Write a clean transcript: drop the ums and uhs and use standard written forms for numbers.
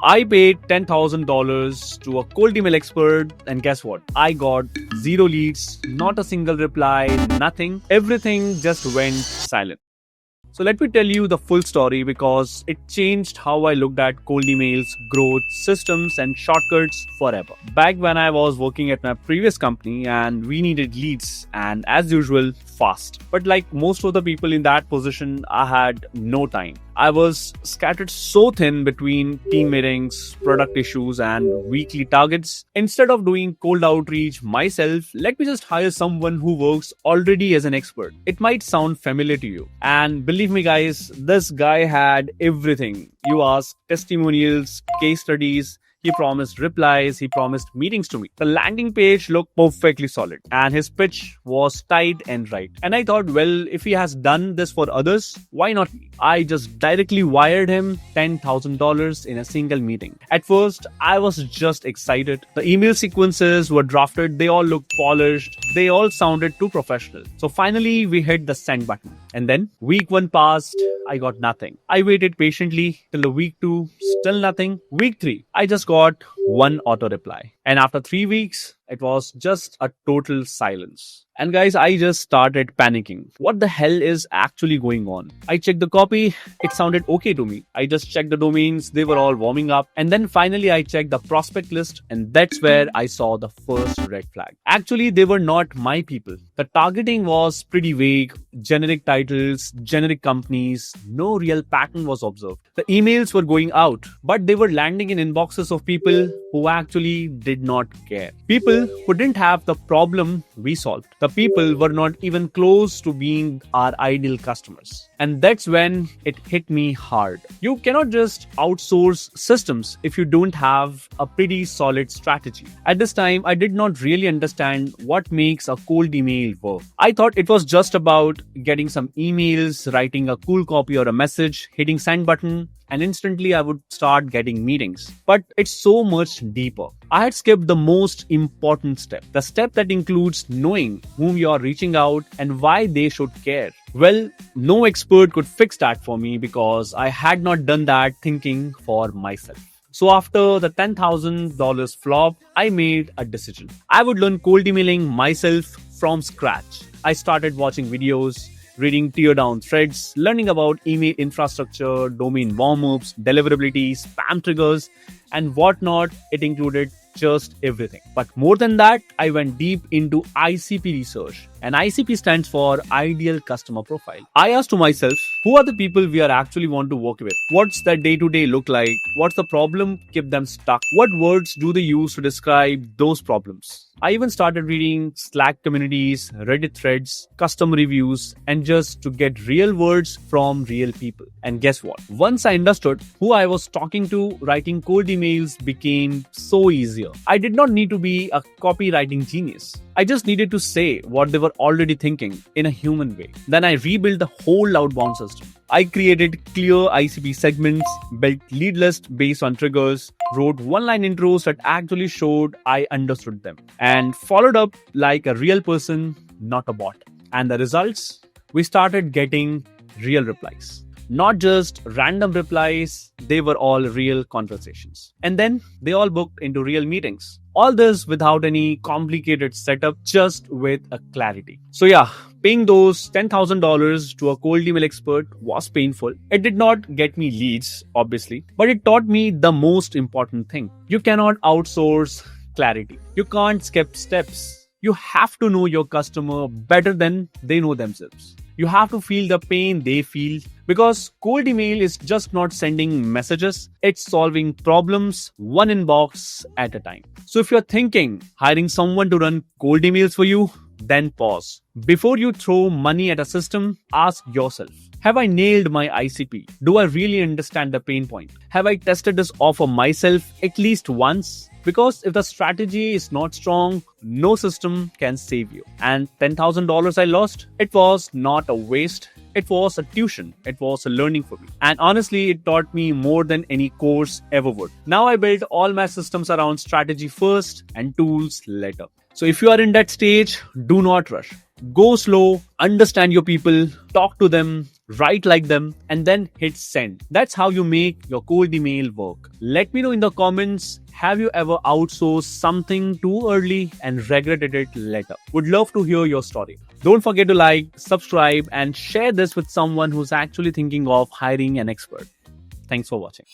I paid $10,000 to a cold email expert, and guess what? I got zero leads, not a single reply, nothing. Everything just went silent. So let me tell you the full story because it changed how I looked at cold emails, growth, systems, and shortcuts forever. Back when I was working at my previous company and we needed leads, and as usual, fast. But like most of the people in that position, I had no time. I was scattered so thin between team meetings, product issues, and weekly targets. Instead of doing cold outreach myself, let me just hire someone who works already as an expert. It might sound familiar to you. And believe me, guys, this guy had everything. You ask testimonials, case studies, he promised replies, he promised meetings to me. The landing page looked perfectly solid and his pitch was tight and right. And I thought, well, if he has done this for others, why not me? I just directly wired him $10,000 in a single meeting. At first, I was just excited. The email sequences were drafted, they all looked polished, they all sounded too professional. So finally, we hit the send button. And then week 1 passed, I got nothing. I waited patiently till the week 2, still nothing. Week 3, I just got one auto reply. And after 3 weeks, it was just a total silence. And guys, I just started panicking. What the hell is actually going on? I checked the copy. It sounded okay to me. I just checked the domains. They were all warming up. And then finally, I checked the prospect list. And that's where I saw the first red flag. Actually, they were not my people. The targeting was pretty vague. Generic titles, generic companies. No real pattern was observed. The emails were going out, but they were landing in inboxes of people who actually did not care. People who didn't have the problem we solved. The people were not even close to being our ideal customers. And that's when it hit me hard. You cannot just outsource systems if you don't have a pretty solid strategy. At this time, I did not really understand what makes a cold email work. I thought it was just about getting some emails, writing a cool copy or a message, hitting send button, and instantly I would start getting meetings. But it's so much deeper. I had skipped the most important step, the step that includes knowing whom you are reaching out and why they should care. Well, no expert could fix that for me because I had not done that thinking for myself. So after the $10,000 flop, I made a decision. I would learn cold emailing myself from scratch. I started watching videos, reading teardown threads, learning about email infrastructure, domain warm-ups, deliverability, spam triggers, and whatnot. It included just everything. But more than that, I went deep into ICP research. And ICP stands for Ideal Customer Profile. I asked to myself, who are the people we are actually want to work with? What's their day-to-day look like? What's the problem keep them stuck? What words do they use to describe those problems? I even started reading Slack communities, Reddit threads, custom reviews, and just to get real words from real people. And guess what? Once I understood who I was talking to, writing cold emails became so easier. I did not need to be a copywriting genius. I just needed to say what they were already thinking in a human way. Then I rebuilt the whole outbound system. I created clear ICP segments, built lead lists based on triggers, wrote one-line intros that actually showed I understood them, and followed up like a real person, not a bot. And the results? We started getting real replies. Not just random replies, they were all real conversations. And then they all booked into real meetings. All this without any complicated setup, just with a clarity. So yeah, paying those $10,000 to a cold email expert was painful. It did not get me leads, obviously, but it taught me the most important thing. You cannot outsource clarity. You can't skip steps. You have to know your customer better than they know themselves. You have to feel the pain they feel, because cold email is just not sending messages, it's solving problems one inbox at a time. So if you're thinking hiring someone to run cold emails for you, then pause. Before you throw money at a system, ask yourself, have I nailed my ICP? Do I really understand the pain point? Have I tested this offer myself at least once? Because if the strategy is not strong, no system can save you. And $10,000 I lost, it was not a waste. It was a tuition. It was a learning for me. And honestly, it taught me more than any course ever would. Now I build all my systems around strategy first and tools later. So if you are in that stage, do not rush. Go slow, understand your people, talk to them, write like them, and then hit send. That's how you make your cold email work. Let me know in the comments, have you ever outsourced something too early and regretted it later? Would love to hear your story. Don't forget to like, subscribe, and share this with someone who's actually thinking of hiring an expert. Thanks for watching.